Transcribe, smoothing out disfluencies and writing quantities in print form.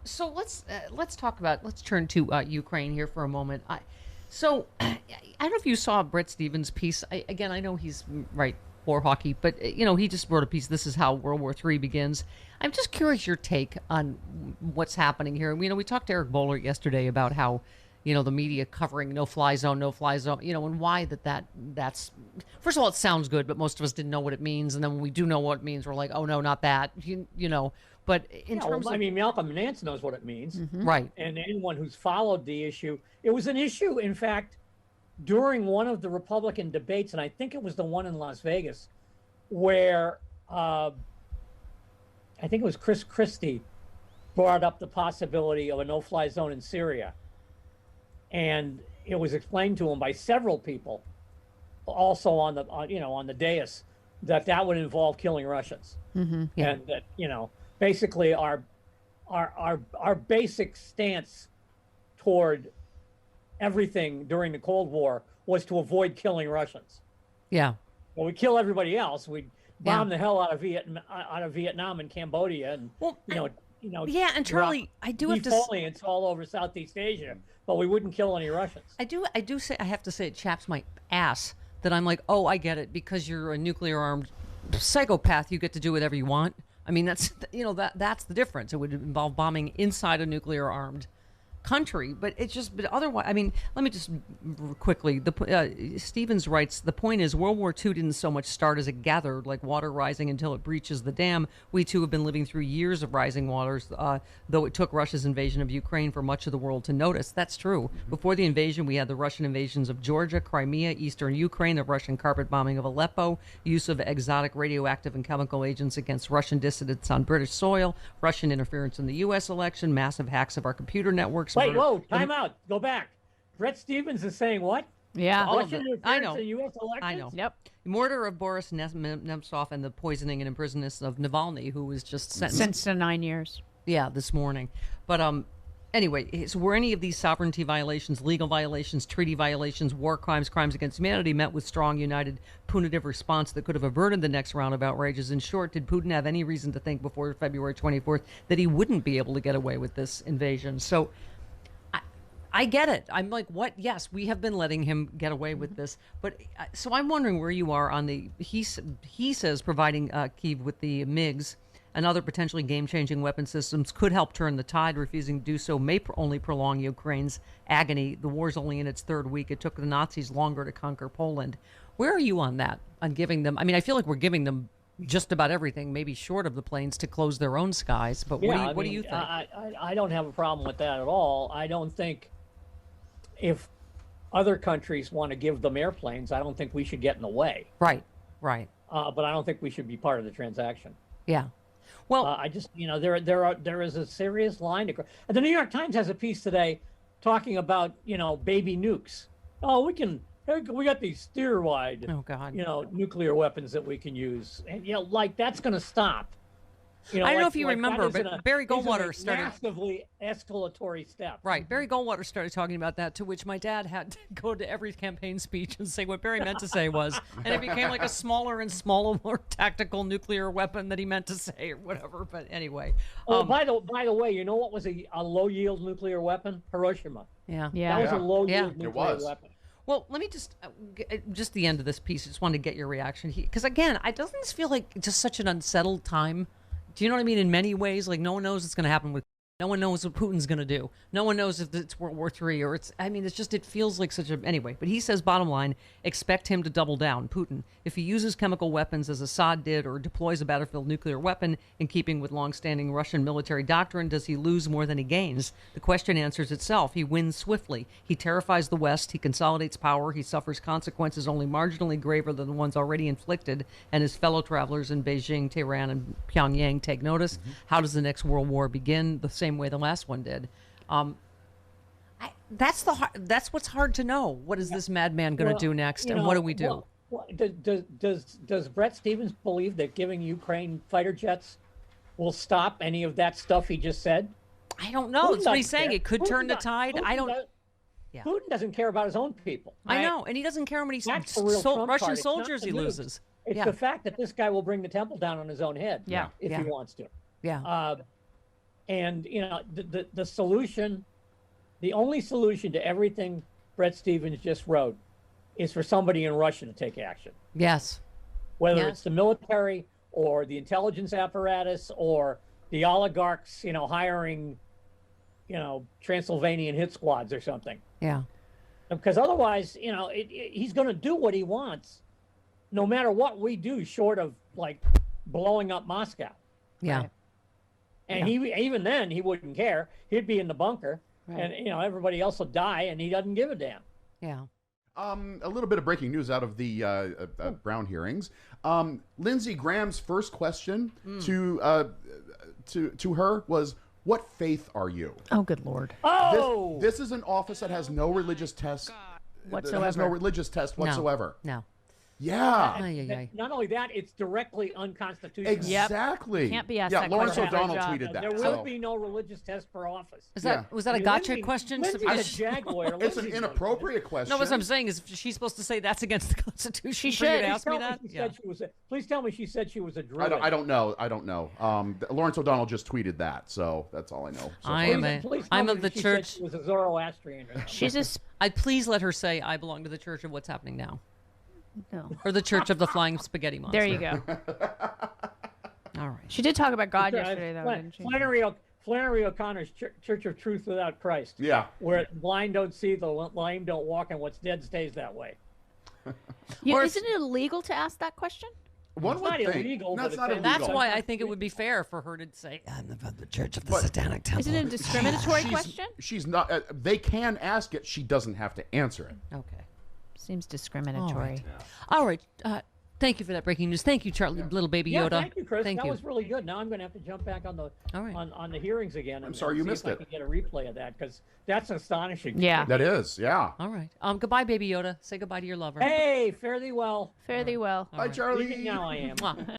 So let's turn to Ukraine here for a moment. I don't know if you saw Brett Stevens' piece. I know he's right for hockey, but he just wrote a piece. This is how World War III begins. I'm just curious your take on what's happening here. We talked to Eric Bowler yesterday about how the media covering no fly zone, and why that's first of all, it sounds good, but most of us didn't know what it means, and then when we do know what it means, we're like, oh no, not that, But in terms of, Malcolm Nance knows what it means, right? And anyone who's followed the issue, it was an issue, in fact, during one of the Republican debates, and I think it was the one in Las Vegas, where I think it was Chris Christie brought up the possibility of a no-fly zone in Syria. And it was explained to him by several people, also on the dais, that would involve killing Russians, and that basically our basic stance toward everything during the Cold War was to avoid killing Russians. Yeah. Well, we kill everybody else. We bomb the hell out of Vietnam and Cambodia, and yeah. And Charlie, I do have to say, it's all over Southeast Asia, but we wouldn't kill any Russians. I have to say it chaps my ass that I'm like, oh, I get it, because you're a nuclear armed psychopath, you get to do whatever you want. I mean, that's the difference. It would involve bombing inside a nuclear armed country, but otherwise, I mean, let me just quickly, Stevens writes, the point is World War II didn't so much start as it gathered, like water rising until it breaches the dam. We too have been living through years of rising waters, though it took Russia's invasion of Ukraine for much of the world to notice. That's true. Before the invasion, we had the Russian invasions of Georgia, Crimea, eastern Ukraine, the Russian carpet bombing of Aleppo, use of exotic radioactive and chemical agents against Russian dissidents on British soil, Russian interference in the U.S. election, massive hacks of our computer networks. Wait, whoa, time out. Go back. Brett Stevens is saying what? Yeah. I know. In U.S. elections? I know. Yep. Murder of Boris Nemtsov and the poisoning and imprisonment of Navalny, who was just sentenced to 9 years. Yeah, this morning. But anyway, so were any of these sovereignty violations, legal violations, treaty violations, war crimes, crimes against humanity met with strong, united, punitive response that could have averted the next round of outrages? In short, did Putin have any reason to think before February 24th that he wouldn't be able to get away with this invasion? So I get it. I'm like, what? Yes, we have been letting him get away with this. But so I'm wondering where you are on he says providing Kyiv with the MiGs and other potentially game-changing weapon systems could help turn the tide. Refusing to do so may only prolong Ukraine's agony. The war's only in its third week. It took the Nazis longer to conquer Poland. Where are you on that, on giving them? I mean, I feel like we're giving them just about everything, maybe short of the planes, to close their own skies. But what do you think? I don't have a problem with that at all. I don't think if other countries want to give them airplanes, I don't think we should get in the way. Right. But I don't think we should be part of the transaction. Yeah. Well, I just, there is a serious line to cross. The New York Times has a piece today talking about, baby nukes. Oh, we got these steer-wide, nuclear weapons that we can use. And, that's going to stop. I don't know if you remember, but Barry Goldwater started massively escalatory step. Right, Barry Goldwater started talking about that, to which my dad had to go to every campaign speech and say what Barry meant to say was, and it became like a smaller and smaller, more tactical nuclear weapon that he meant to say or whatever. But anyway. By the way, you know what was a low yield nuclear weapon? Hiroshima. Yeah. That was a low yield nuclear weapon. Well, let me just the end of this piece. I just wanted to get your reaction, because again, doesn't this feel like just such an unsettled time? Do you know what I mean? In many ways, like no one knows what's going to happen with. No one knows what Putin's going to do. No one knows if it's World War III or it's. I mean, it feels like such a. Anyway, but he says, bottom line, expect him to double down. Putin, if he uses chemical weapons as Assad did, or deploys a battlefield nuclear weapon in keeping with long-standing Russian military doctrine, does he lose more than he gains? The question answers itself. He wins swiftly. He terrifies the West. He consolidates power. He suffers consequences only marginally graver than the ones already inflicted. And his fellow travelers in Beijing, Tehran, and Pyongyang take notice. How does the next World War begin? The same way the last one did. That's what's hard to know. What is this madman going to do next, and what do we do? Does Brett Stevens believe that giving Ukraine fighter jets will stop any of that stuff he just said? I don't know. That's what he's saying. It could turn the tide. Putin doesn't care about his own people. I know, and he doesn't care how many Russian soldiers he loses. It's the fact that this guy will bring the temple down on his own head if he wants to. Yeah. And the solution, the only solution to everything Bret Stephens just wrote, is for somebody in Russia to take action. Yes. Whether it's the military or the intelligence apparatus or the oligarchs, hiring, Transylvanian hit squads or something. Yeah. Because otherwise, he's going to do what he wants, no matter what we do, short of like blowing up Moscow. Yeah. Right? And even then, he wouldn't care. He'd be in the bunker, and everybody else will die, and he doesn't give a damn. Yeah. A little bit of breaking news out of the Brown hearings. Lindsey Graham's first question to her was, "What faith are you?" Oh, good Lord! Oh, this is an office that has no religious test whatsoever. Has no religious test whatsoever. No. Yeah. Not only that, it's directly unconstitutional. Exactly. Can't be asked Yeah, that Lawrence question. O'Donnell tweeted that. There will be no religious test for office. Was that a gotcha question? Lindsey's a jag lawyer. It's an inappropriate question. No, what I'm saying is, she's supposed to say that's against the Constitution. She for you to should. ask me that. Please tell me she said she was a druid. I don't know. Lawrence O'Donnell just tweeted that, so that's all I know. I'm of the church. She was a Zoroastrian. I'd please let her say, "I belong to the Church of what's happening now." No. Or the Church of the Flying Spaghetti Monster. There you go. All right. She did talk about God yesterday, though, didn't she? Flannery O'Connor's Church of Truth Without Christ. Yeah. Where the blind don't see, the lame don't walk, and what's dead stays that way. Isn't it illegal to ask that question? It's not illegal. No, it's not illegal. That's why I think it would be fair for her to say, "I'm of the Church of the Satanic Temple." Isn't it a discriminatory question? She's not. They can ask it. She doesn't have to answer it. Okay. Seems discriminatory. All right. Thank you for that breaking news. Thank you, Charlie, little baby Yoda. Thank you, Chris. That was really good. Now I'm going to have to jump back on the on the hearings again. I'm sorry you missed it. I can get a replay of that because that's astonishing. Yeah, that is. Yeah. All right. Goodbye, baby Yoda. Say goodbye to your lover. Hey, fare thee well. Fare thee well. Bye, Charlie. Now I am. Mwah.